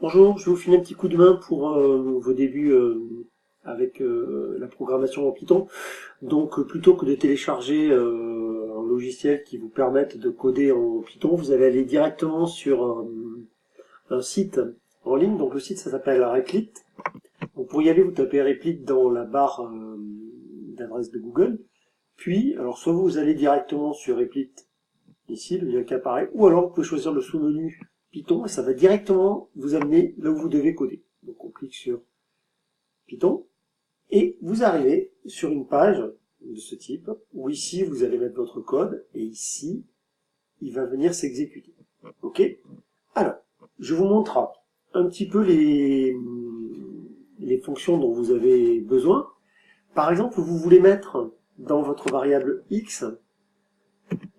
Bonjour, je vais vous filer un petit coup de main pour vos débuts avec la programmation en Python. Donc plutôt que de télécharger un logiciel qui vous permette de coder en Python, vous allez aller directement sur un site en ligne. Donc le site ça s'appelle Replit. Donc pour y aller, vous tapez Replit dans la barre d'adresse de Google. Puis, alors soit vous allez directement sur Replit, ici, le lien qui apparaît, ou alors vous pouvez choisir le sous-menu Python et ça va directement vous amener là où vous devez coder. Donc on clique sur Python et vous arrivez sur une page de ce type où ici vous allez mettre votre code et ici il va venir s'exécuter. Ok? Alors, je vous montre un petit peu les fonctions dont vous avez besoin. Par exemple, vous voulez mettre dans votre variable x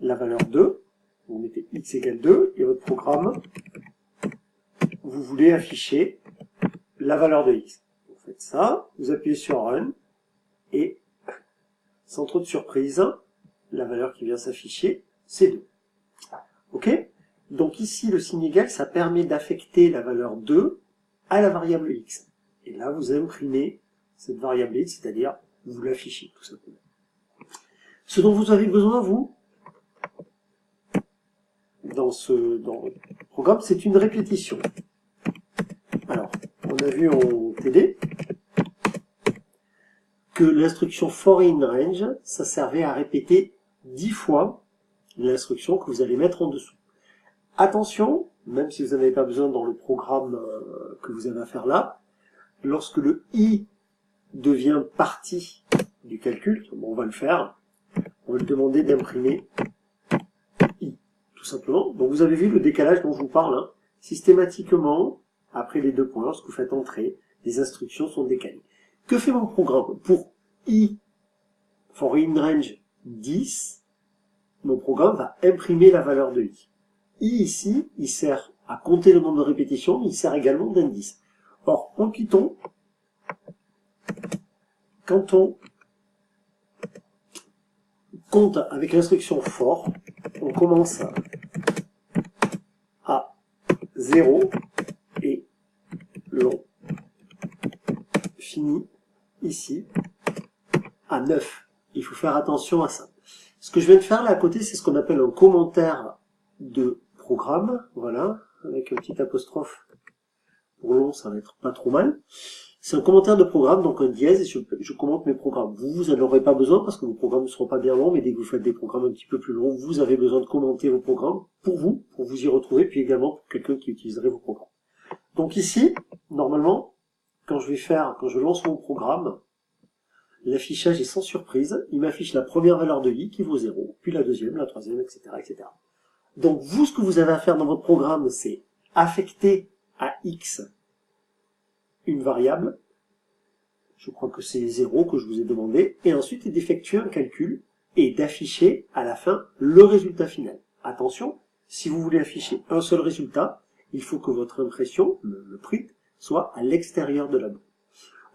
la valeur 2, vous mettez x égale 2 et votre programme, vous voulez afficher la valeur de x. Vous faites ça, vous appuyez sur Run, et sans trop de surprise, la valeur qui vient s'afficher, c'est 2. Ok? Donc ici, le signe égal, ça permet d'affecter la valeur 2 à la variable x. Et là, vous imprimez cette variable x, c'est-à-dire vous l'affichez, tout simplement. Ce dont vous avez besoin, vous, dans le programme, c'est une répétition. Alors, on a vu en TD que l'instruction for in range, ça servait à répéter 10 fois l'instruction que vous allez mettre en dessous. Attention, même si vous n'en avez pas besoin dans le programme que vous avez à faire là, lorsque le i devient partie du calcul, bon, on va le faire, on va lui demander d'imprimer i, tout simplement. Donc vous avez vu le décalage dont je vous parle, hein. Systématiquement, après les deux points, lorsque vous faites entrer, les instructions sont décalées. Que fait mon programme? Pour i for in range 10, mon programme va imprimer la valeur de i. I ici, il sert à compter le nombre de répétitions, mais il sert également d'indice. Or, en Python, quand on compte avec l'instruction for, on commence à 0 et l'on finit ici à 9. Il faut faire attention à ça. Ce que je viens de faire là à côté, c'est ce qu'on appelle un commentaire de programme, voilà, avec un petit apostrophe pour long, ça va être pas trop mal. C'est un commentaire de programme, donc un dièse, et je commente mes programmes. Vous n'en aurez pas besoin parce que vos programmes ne seront pas bien longs, mais dès que vous faites des programmes un petit peu plus longs, vous avez besoin de commenter vos programmes pour vous y retrouver, puis également pour quelqu'un qui utiliserait vos programmes. Donc ici, normalement, quand je lance mon programme, l'affichage est sans surprise. Il m'affiche la première valeur de i qui vaut 0, puis la deuxième, la troisième, etc., etc. Donc vous, ce que vous avez à faire dans votre programme, c'est affecter à x une variable, je crois que c'est 0 que je vous ai demandé, et ensuite d'effectuer un calcul et d'afficher à la fin le résultat final. Attention, si vous voulez afficher un seul résultat, il faut que votre impression, le print, soit à l'extérieur de la boucle.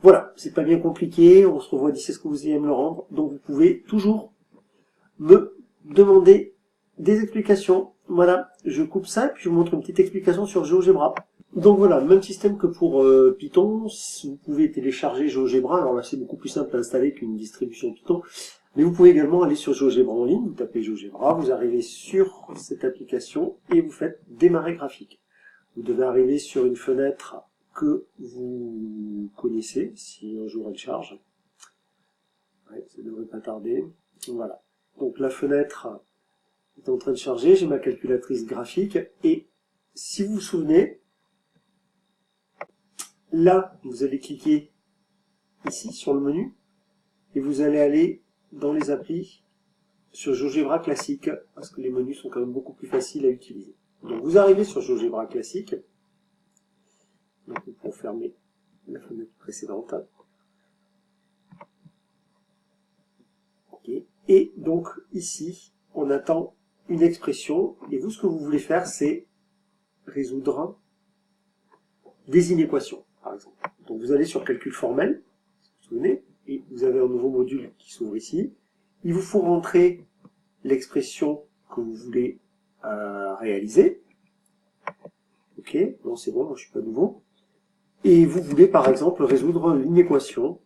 Voilà, c'est pas bien compliqué, on se revoit d'ici ce que vous ayez à me le rendre, donc vous pouvez toujours me demander des explications. Voilà, je coupe ça et puis je vous montre une petite explication sur GeoGebra. Donc voilà, même système que pour Python, vous pouvez télécharger GeoGebra, alors là c'est beaucoup plus simple à installer qu'une distribution Python, mais vous pouvez également aller sur GeoGebra en ligne, vous tapez GeoGebra, vous arrivez sur cette application et vous faites démarrer graphique. Vous devez arriver sur une fenêtre que vous connaissez, si un jour elle charge. Ouais, ça ne devrait pas tarder. Voilà. Donc la fenêtre est en train de charger, j'ai ma calculatrice graphique, et si vous vous souvenez, là, vous allez cliquer ici sur le menu, et vous allez aller dans les applis sur GeoGebra classique, parce que les menus sont quand même beaucoup plus faciles à utiliser. Donc vous arrivez sur GeoGebra classique, donc vous pouvez fermer la fenêtre précédente. Okay. Et donc ici, on attend une expression, et vous, ce que vous voulez faire, c'est résoudre des inéquations, par exemple. Donc vous allez sur calcul formel, vous vous souvenez, et vous avez un nouveau module qui s'ouvre ici. Il vous faut rentrer l'expression que vous voulez réaliser. Ok, ok, non c'est bon, moi je suis pas nouveau. Et vous voulez par exemple résoudre une équation,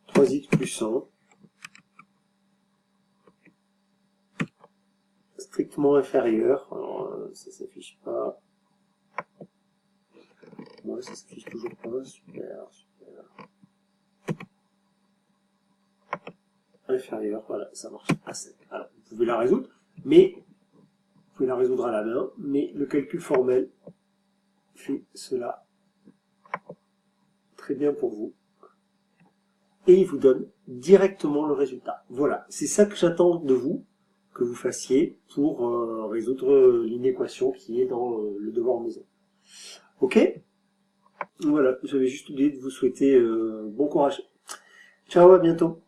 3x plus 1, strictement inférieur, alors ça s'affiche pas, moi ça s'affiche toujours pas, super, inférieur, voilà, ça marche à 7. Alors, vous pouvez la résoudre, mais vous pouvez la résoudre à la main, mais le calcul formel fait cela très bien pour vous. Et il vous donne directement le résultat. Voilà, c'est ça que j'attends de vous, que vous fassiez pour résoudre l'inéquation qui est dans le devoir maison. Ok? Voilà, j'avais juste oublié de vous souhaiter bon courage. Ciao, à bientôt.